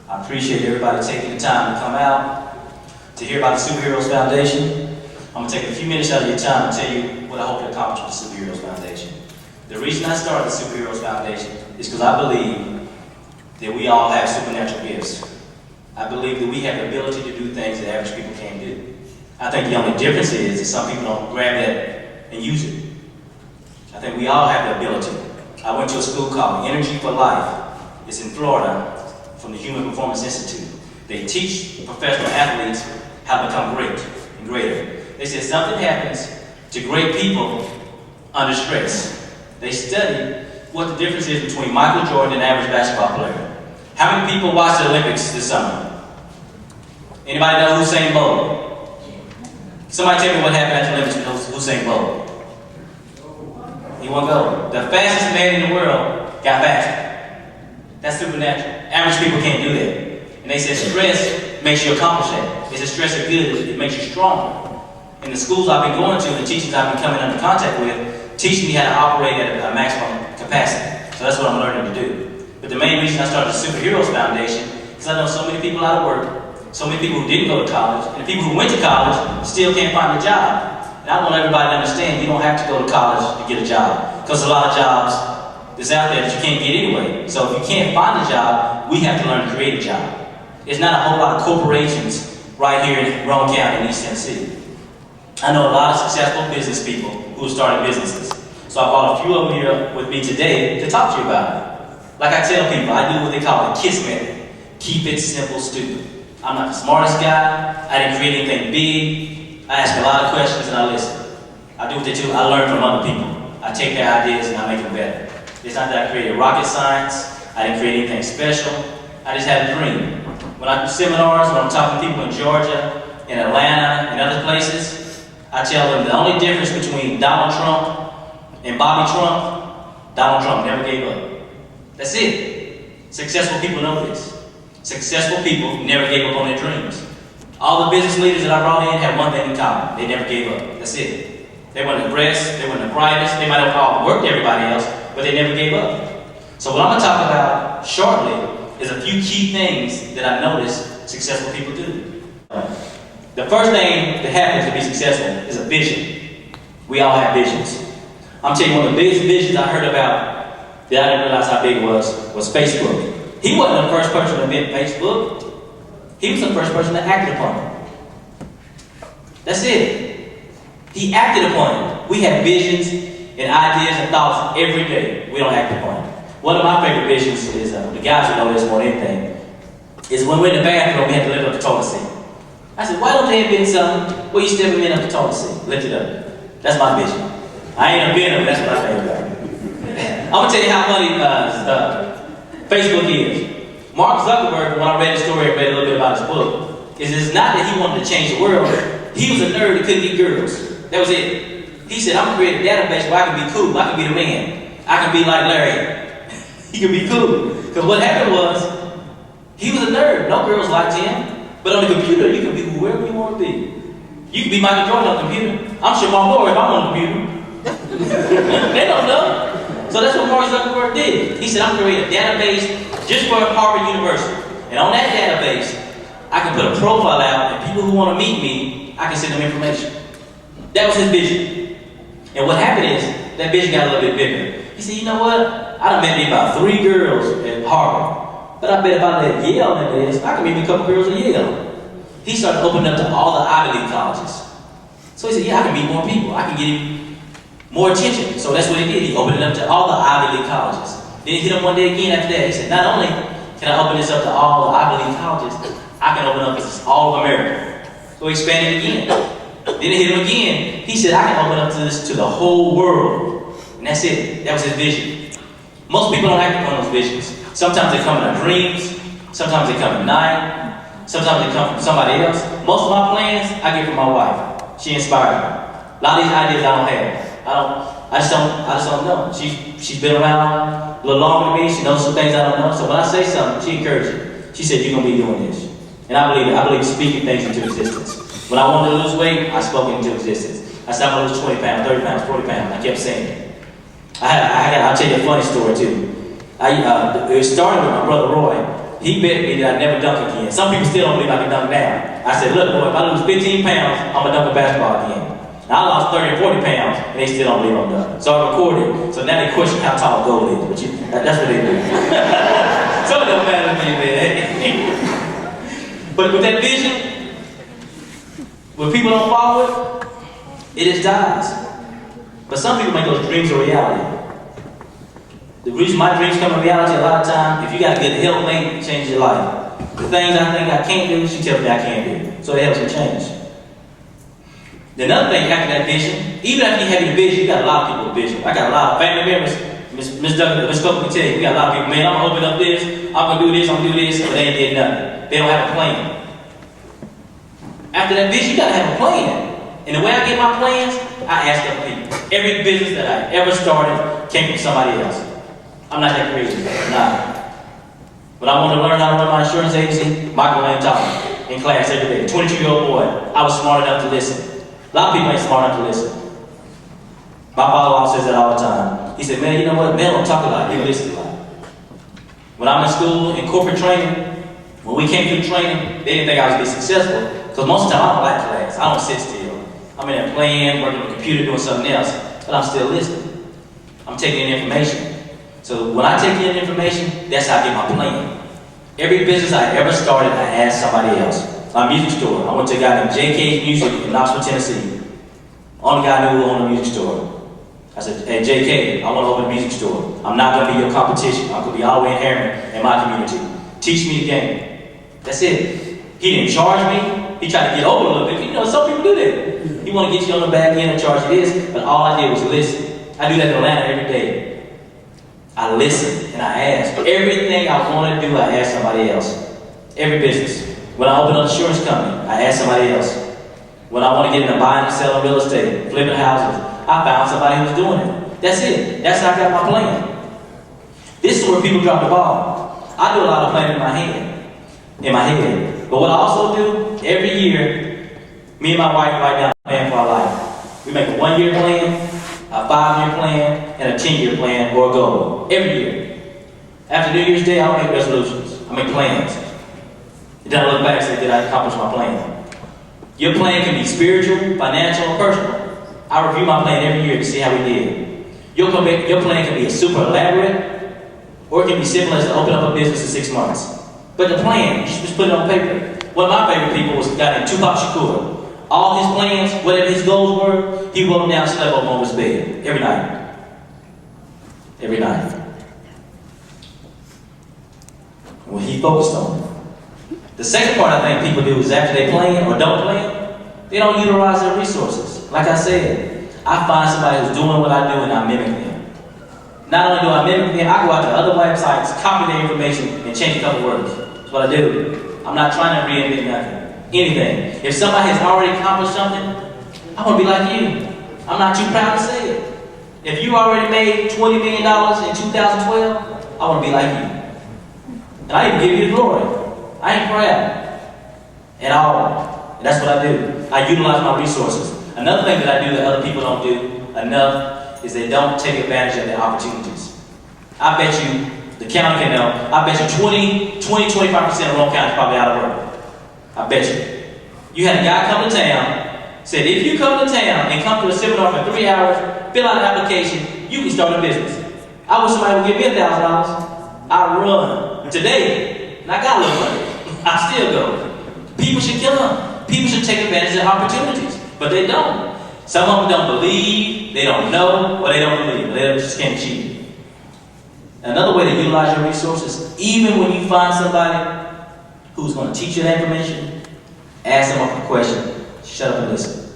I appreciate everybody taking the time to come out to hear about the Superheroes Foundation. I'm going to take a few minutes out of your time to tell you what I hope to accomplish with the Superheroes Foundation. The reason I started the Superheroes Foundation is because I believe that we all have supernatural gifts. I believe that we have the ability to do things that average people can't do. I think the only difference is that some people don't grab that and use it. I think we all have the ability. I went to a school called Energy for Life. It's in Florida, from the Human Performance Institute. They teach professional athletes how to become great and greater. They said something happens to great people under stress. They study what the difference is between Michael Jordan and an average basketball player. How many people watched the Olympics this summer? Anybody know Usain Bolt? Somebody tell me what happened at the Olympics with Usain Bolt. He won gold. The fastest man in the world got faster. That's supernatural. Average people can't do that. And they said stress makes you accomplish that. They said stress is good, it makes you stronger. In the schools I've been going to, and the teachers I've been coming into contact with, teach me how to operate at a maximum capacity. So that's what I'm learning to do. But the main reason I started the Superheroes Foundation is I know so many people out of work, so many people who didn't go to college, and the people who went to college still can't find a job. And I want everybody to understand you don't have to go to college to get a job. Because a lot of jobs that's out there that you can't get anyway. So if you can't find a job, we have to learn to create a job. There's not a whole lot of corporations right here in Roane County in East Tennessee. I know a lot of successful business people who are starting businesses. So I brought a few of them here with me today to talk to you about it. Like I tell people, I do what they call the KISS method. Keep it simple, stupid. I'm not the smartest guy. I didn't create anything big. I ask a lot of questions and I listen. I do what they do. I learn from other people. I take their ideas and I make them better. It's not that I created rocket science. I didn't create anything special. I just had a dream. When I do seminars, when I'm talking to people in Georgia, in Atlanta, and other places, I tell them the only difference between Donald Trump and Bobby Trump, Donald Trump never gave up. That's it. Successful people know this. Successful people never gave up on their dreams. All the business leaders that I brought in had one thing in common. They never gave up. That's it. They weren't the best, they weren't the brightest, they might have outworked everybody else, but they never gave up. So what I'm going to talk about shortly is a few key things that I noticed successful people do. The first thing that happens to be successful is a vision. We all have visions. I'm telling you, one of the biggest visions I heard about that I didn't realize how big it was Facebook. He wasn't the first person to invent Facebook. He was the first person that acted upon it. That's it. He acted upon it. We have visions and ideas and thoughts every day. We don't act upon it. One of my favorite visions is, the guys who know this more than anything, is when we're in the bathroom, we have to lift up the toilet seat. I said, why don't they invent something where you step them in up the toilet seat? Lift it up. That's my vision. I ain't invented them, that's what I think about. I'm going to tell you how funny Facebook is. Mark Zuckerberg, when I read the story and read a little bit about his book, it's not that he wanted to change the world. He was a nerd that couldn't get girls. That was it. He said, I'm going to create a database where I can be cool. I can be the man. I can be like Larry. He can be cool. Because what happened was, he was a nerd. No girls liked him. But on the computer, you can be whoever you want to be. You can be Michael Jordan on the computer. I'm sure my boy, if I'm on the computer. They don't know. So that's what Mark Zuckerberg did. He said, I'm going to create a database just for Harvard University. And on that database, I can put a profile out, and people who want to meet me, I can send them information. That was his vision. And what happened is, that vision got a little bit bigger. He said, you know what? I done met me about 3 girls at Harvard. But I bet if I let Yale in this, I can meet me a couple girls at Yale. He started opening up to all the Ivy League colleges. So he said, yeah, I can meet more people. I can get him more attention. So that's what he did. He opened it up to all the Ivy League colleges. Then he hit him one day again after that. He said, not only can I open this up to all the Ivy League colleges, I can open up to all of America. So he expanded again. Then it hit him again. He said, I can open up to this to the whole world. And that's it. That was his vision. Most people don't act upon those visions. Sometimes they come in our dreams. Sometimes they come at night. Sometimes they come from somebody else. Most of my plans, I get from my wife. She inspires me. A lot of these ideas I don't have. I just don't know. She's been around a little longer than me. She knows some things I don't know. So when I say something, she encourages me. She said, you're going to be doing this. And I believe it. I believe speaking things into existence. When I wanted to lose weight, I spoke it into existence. I said, I'm going to lose 20 pounds, 30 pounds, 40 pounds. I kept saying it. I'll tell you a funny story too. It started with my brother Roy. He bet me that I'd never dunk again. Some people still don't believe I can dunk now. I said, look, boy, if I lose 15 pounds, I'm going to dunk a basketball again. Now, I lost 30 or 40 pounds, and they still don't believe I'm done. So I recorded. So now they question how tall a goal is. But that's what they do. So it don't matter to me, man. But with that vision, when people don't follow it just dies. But some people make those dreams a reality. The reason my dreams come to reality a lot of times, if you got to get help, mate, it changes your life. The things I think I can't do, she tells me I can do. So it helps me change. Another thing after that vision, even after you have your vision, you got a lot of people with vision. I got a lot of family members. Miss Cook can tell you, we got a lot of people, man, I'm gonna open up this, I'm gonna do this, but they ain't did nothing. They don't have a plan. After that vision, you gotta have a plan. And the way I get my plans, I ask other people. Every business that I ever started came from somebody else. I'm not that crazy, nah. But I wanted to learn how to run my insurance agency. Michael Lane taught me in class every day. 22-year-old boy, I was smart enough to listen. A lot of people ain't smart enough to listen. My father-in-law says that all the time. He said, man, you know what? Mel don't talk a lot, he listens a lot. When I'm in school, in corporate training, when we came through training, they didn't think I was going to be successful. Because most of the time, I don't like class. I don't sit still. I'm in there playing, working on the computer, doing something else. But I'm still listening. I'm taking in information. So when I take in information, that's how I get my plan. Every business I ever started, I asked somebody else. My music store. I went to a guy named J.K.'s Music in Knoxville, Tennessee. Only guy I knew who owned a music store. I said, hey, J.K., I want to open a music store. I'm not going to be your competition. I'm going to be all the way in Harriman in my community. Teach me the game. That's it. He didn't charge me. He tried to get over a little bit. You know, some people do that. He want to get you on the back end and charge you this, but all I did was listen. I do that in Atlanta every day. I listen and I ask. Everything I want to do, I ask somebody else. Every business. When I open an insurance company, I ask somebody else. When I want to get into buying and selling real estate, flipping houses, I found somebody who was doing it. That's it. That's how I got my plan. This is where people drop the ball. I do a lot of planning in my head. But what I also do, every year, me and my wife write down a plan for our life. We make a 1-year plan, a 5-year plan, and a 10-year plan or a goal. Every year. After New Year's Day, I don't make resolutions. I make plans. Then I look back and say, did I accomplish my plan? Your plan can be spiritual, financial, or personal. I review my plan every year to see how we did. Your plan can be super elaborate, or it can be simple as to open up a business in 6 months. But the plan, you should just put it on paper. One of my favorite people was a guy named Tupac Shakur. All his plans, whatever his goals were, he wrote them down and slept over his bed. Every night. Every night. Well, he focused on it. The second part I think people do is after they plan or don't plan, they don't utilize their resources. Like I said, I find somebody who's doing what I do and I mimic them. Not only do I mimic them, I go out to other websites, copy their information, and change a couple words. That's what I do. I'm not trying to reinvent nothing. Anything. If somebody has already accomplished something, I want to be like you. I'm not too proud to say it. If you already made $20 million in 2012, I want to be like you. And I even give you the glory. I ain't proud at all. And that's what I do. I utilize my resources. Another thing that I do that other people don't do enough is they don't take advantage of their opportunities. I bet you, the county can know, I bet you 25% of Roane County is probably out of work. I bet you. You had a guy come to town, said if you come to town and come to a seminar for 3 hours, fill out an application, you can start a business. I wish somebody would give me $1,000. I run. Today, and I got a little money. I still go. People should come. People should take advantage of opportunities, but they don't. Some of them don't believe, they don't know, or they don't believe. They just can't achieve. Another way to utilize your resources, even when you find somebody who's going to teach you that information, ask them a question. Shut up and listen.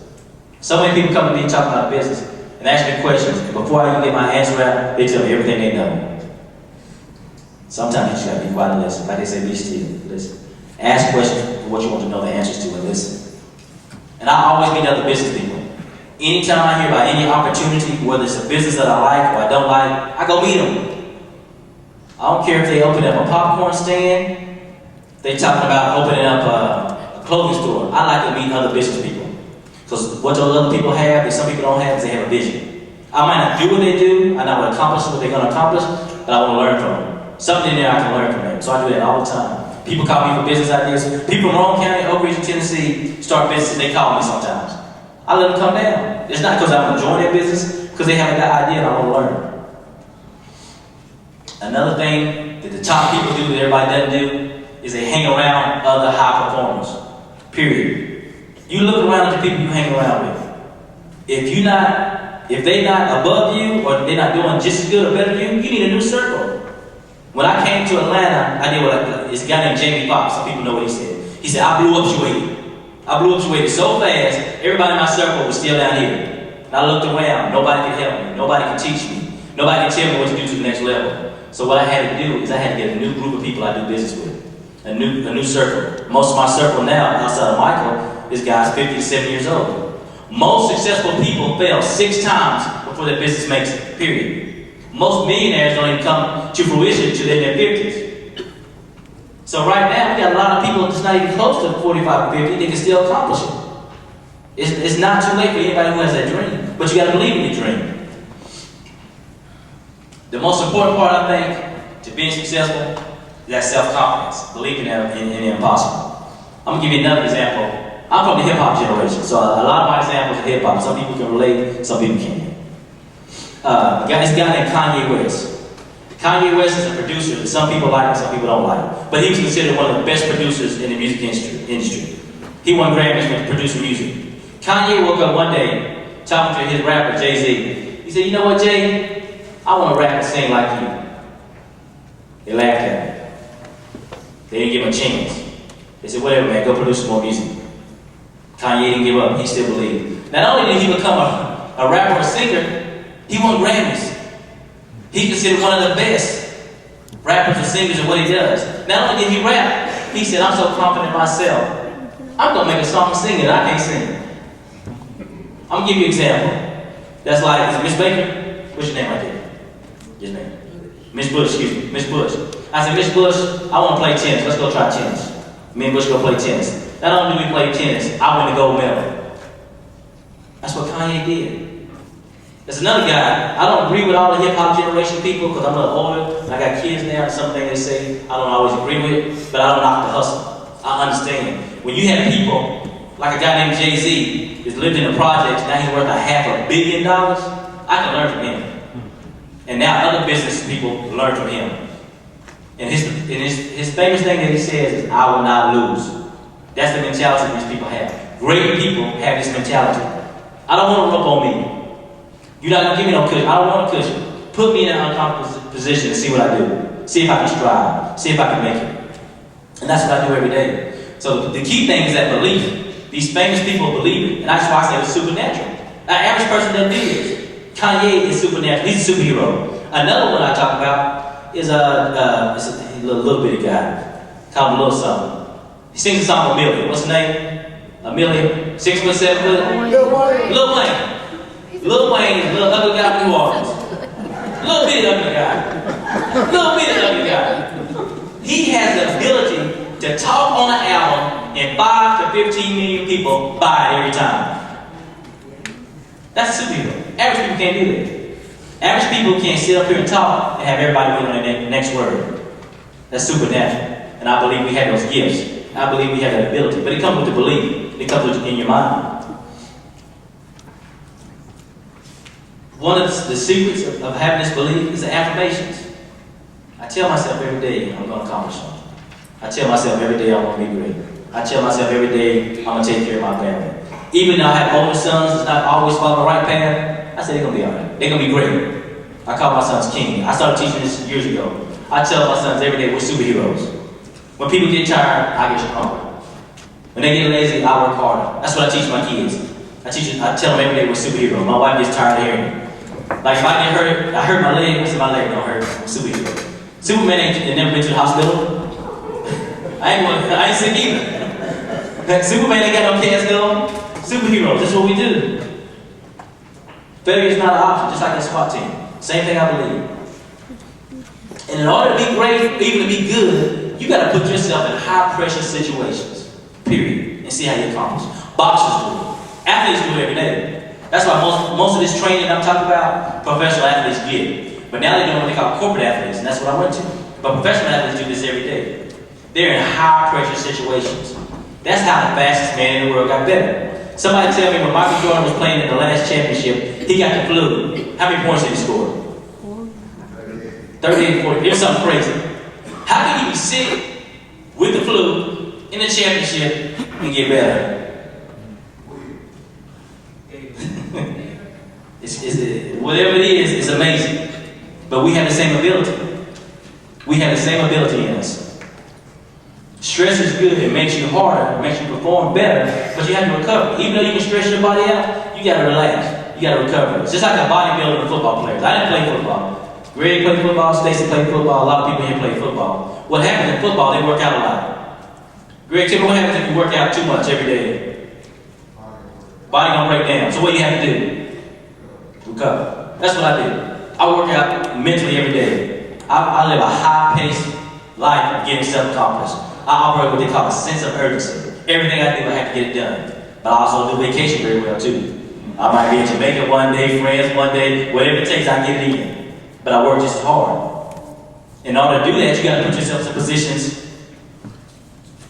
So many people come to me and talk about business and ask me questions, and before I even get my answer out, they tell me everything they know. Sometimes you just gotta be quiet and listen. Like they say, be still, listen. Ask questions for what you want to know the answers to and listen. And I always meet other business people. Anytime I hear about any opportunity, whether it's a business that I like or I don't like, I go meet them. I don't care if they open up a popcorn stand, they talking about opening up a clothing store. I like to meet other business people. Because what those other people have that some people don't have is they have a vision. I might not do what they do, I not want to accomplish what they're going to accomplish, but I want to learn from them. something in there I can learn from them. So I do that all the time. People call me for business ideas. People in Roane County, Oak Ridge, Tennessee start businesses, they call me sometimes. I let them come down. It's not because I'm enjoying their business, because they have a good idea and I want to learn. Another thing that the top people do that everybody doesn't do is they hang around other high performers. Period. You look around at the people you hang around with. If they're not above you or they're not doing just as good or better than you need a new circle. When I came to Atlanta, I did it's a guy named Jamie Foxx. Some people know what he said. He said, I blew up Shwayde so fast, everybody in my circle was still down here. And I looked around, nobody could help me, nobody could teach me, nobody could tell me what to do to the next level. So what I had to do is I had to get a new group of people I do business with, a new circle. Most of my circle now, outside of Michael, this guy's 50 to 70 years old. Most successful people fail 6 times before their business makes it, period. Most millionaires don't even come to fruition until they're in their 50s. So right now, we got a lot of people that's not even close to 45 or 50, they can still accomplish it. It's not too late for anybody who has that dream, but you got to believe in your dream. The most important part, I think, to being successful is that self-confidence, believing in the impossible. I'm going to give you another example. I'm from the hip-hop generation, so a lot of my examples are hip-hop. Some people can relate, some people can't. This guy named Kanye West. Kanye West is a producer that some people like and some people don't like. But he was considered one of the best producers in the music industry. He won Grammys for producing music. Kanye woke up one day talking to his rapper, Jay-Z. He said, you know what, Jay? I want to rap and sing like you. They laughed at him. They didn't give him a chance. They said, whatever, man, go produce some more music. Kanye didn't give up. He still believed. Not only did he become a rapper or singer, he won Grammys. He's considered one of the best rappers and singers in what he does. Not only did he rap, he said, I'm so confident in myself. I'm going to make a song singing that I can't sing. I'm going to give you an example. That's like, is it Miss Baker? What's your name right there? Yes, ma'am. Miss Bush, excuse me. Miss Bush. I said, Miss Bush, I want to play tennis. Let's go try tennis. Me and Bush go play tennis. Not only do we play tennis, I win the gold medal. That's what Kanye did. There's another guy, I don't agree with all the hip-hop generation people because I'm a little older, and I got kids now, and some things they say I don't always agree with, but I don't knock the hustle. I understand. When you have people, like a guy named Jay-Z, that's lived in the projects, now he's worth $500 million, I can learn from him. And now other business people learn from him. And his famous thing that he says is, I will not lose. That's the mentality these people have. Great people have this mentality. I don't want to rub on me. You're not going to give me no cushion. I don't want a cushion. Put me in an uncomfortable position and see what I do. See if I can strive. See if I can make it. And that's what I do every day. So the key thing is that belief. These famous people believe it. And that's why I say it's supernatural. An average person doesn't do this. Kanye is supernatural. He's a superhero. Another one I talk about is a little bitty guy. Called him Little Something. He sings a song for Million. What's his name? A Million. 6 foot, 7 foot. Lil Wayne. Lil Wayne is a little ugly guy from New Orleans. Little bitty ugly guy. Little bitty ugly guy. He has the ability to talk on an album and 5 to 15 million people buy it every time. That's a superhero. Average people can't do that. Average people can't sit up here and talk and have everybody wait on their next word. That's supernatural. And I believe we have those gifts. I believe we have that ability. But it comes with the belief. It comes with in your mind. One of the secrets of having this belief is the affirmations. I tell myself every day I'm going to accomplish something. I tell myself every day I'm going to be great. I tell myself every day I'm going to take care of my family. Even though I have older sons that's not always following the right path, I say they're going to be all right. They're going to be great. I call my sons king. I started teaching this years ago. I tell my sons every day we're superheroes. When people get tired, I get stronger. When they get lazy, I work harder. That's what I teach my kids. I tell them every day we're superheroes. My wife gets tired of hearing it. Like if I get hurt, I hurt my leg, I said my leg don't hurt. I'm a superhero. Superman ain't never been to the hospital. I ain't sick either. Superman ain't got no cast though. Superheroes, that's what we do. Failure is not an option, just like a SWAT team. Same thing I believe. And in order to be great, even to be good, you got to put yourself in high pressure situations. Period. And see how you accomplish. Boxers do it. Athletes do it every day. That's why most of this training I'm talking about, professional athletes get. But now they're doing what they call corporate athletes, and that's what I went to. But professional athletes do this every day. They're in high pressure situations. That's how the fastest man in the world got better. Somebody tell me when Michael Jordan was playing in the last championship, he got the flu. How many points did he score? 38, 40. It was something crazy. How can you be sick with the flu in the championship and get better? Whatever it is, it's amazing. But we have the same ability. We have the same ability in us. Stress is good. It makes you harder. It makes you perform better. But you have to recover. Even though you can stress your body out, you got to relax. You got to recover. It's just like a bodybuilder and football players. I didn't play football. Greg played football. Stacy played football. A lot of people here play football. What happens in football, they work out a lot. Greg, tell me what happens if you work out too much every day? Body gonna break down. So what do you have to do? Recover. That's what I do. I work out mentally every day. I live a high-paced life of getting stuff accomplished. I operate what they call a sense of urgency. Everything I do, I have to get it done. But I also do vacation very well too. I might be in Jamaica one day, friends one day, whatever it takes, I get it in. But I work just as hard. In order to do that, you got to put yourself in positions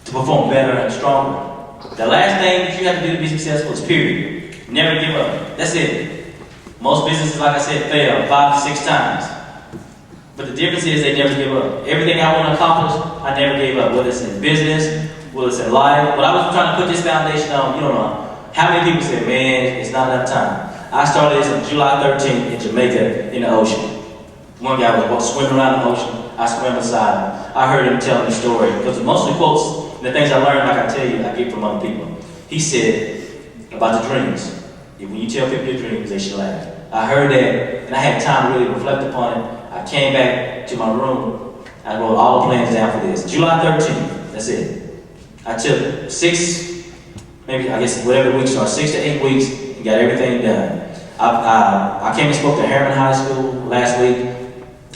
to perform better and stronger. The last thing that you have to do to be successful is period. Never give up. That's it. Most businesses, like I said, fail 5 to 6 times. But the difference is they never give up. Everything I want to accomplish, I never gave up. Whether it's in business, whether it's in life. When I was trying to put this foundation on, you don't know how many people said, man, it's not enough time. I started this on July 13th in Jamaica in the ocean. One guy was swimming around the ocean. I swam beside him. I heard him telling the story. Because most of the quotes, the things I learned, like I tell you, I get from other people. He said about the dreams. When you tell people your dreams, they should laugh. I heard that, and I had time to really reflect upon it. I came back to my room. I wrote all the plans down for this. July 13th, that's it. I took 6, maybe I guess whatever the weeks are, 6 to 8 weeks, and got everything done. I came and spoke to Harriman High School last week,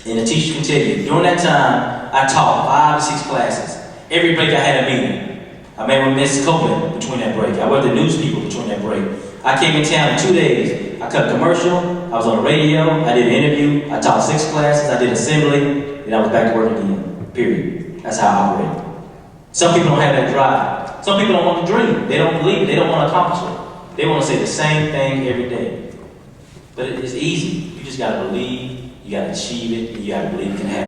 and the teachers can tell you, during that time, I taught 5 to 6 classes. Every break I had a meeting. I met with Miss Copeland between that break. I worked with news people between that break. I came in town in 2 days. I cut a commercial, I was on the radio, I did an interview, I taught 6 classes, I did assembly, and I was back to work again, period. That's how I operate. Some people don't have that drive. Some people don't want to dream. They don't believe it, they don't want to accomplish it. They want to say the same thing every day. But it's easy. You just got to believe, you got to achieve it, and you got to believe it can happen.